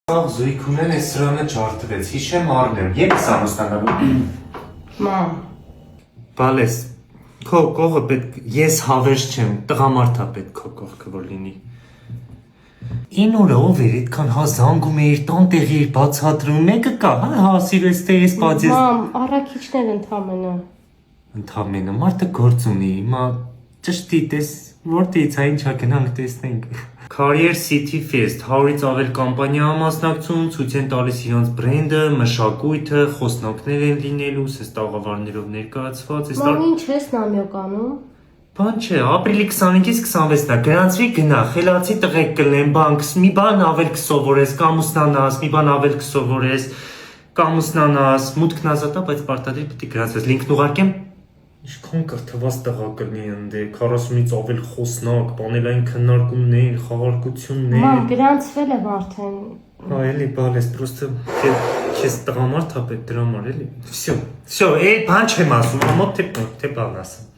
Զույգ ունեն այս սրանը ջարդվեց, հիշեմ առնեմ, ե՞ս ամուսնանալու։ Մամ։ Բալես, քո կողը պետք, ես հավերժ չեմ, տղամարդ է պետք քո կողքը որ լինի։ Ին օրը ով էր այդքան հա զանգում էիր, տանտեղի էր բացատրում, մեկը կա, հա սիրես թե ես բացես։ Մամ, առաքիչներ ընդամենը։ Ընդամենը մարդը գործ ունի, հիմա ճշտիտ ես, որտեղից է ինչա գնանք տեսնենք։ Career City Fest 100-ից ավել կամպանիա մասնակցում, ցույց են տալիս իրենց բրենդը, մշակույթը, խոսնակներ են լինելու, սես տաղավարներով ներկայացված։ Մամ, ինչ ես նամյոկ անում։ Բան չէ, ապրիլի 25-ից 26-ն է, գնացվի գնա, խելացի տղեկ կլեն, բանքս, մի բան ավել կսովորես, կամուսնանաս, մի բան ավել կսովորես, կամուսնանաս, մուտքն ազատ է, բայց պարտադիր պետք է գնացվես, լինքն ուղարկեմ։ Ինչքան կրթված տղա կլինի ընդե, 40-ից ավել խոսնակ, պանելային քննարկումներ, խաղարկություններ։ Մամ, գրանցվել եմ արդեն։ Հա, էլի, բալես, պրոստը քեզ տղամարդ է պետք դրա համար, էլի։ Всё, բան չեմ ասում, ամոթ թե բան ասեմ։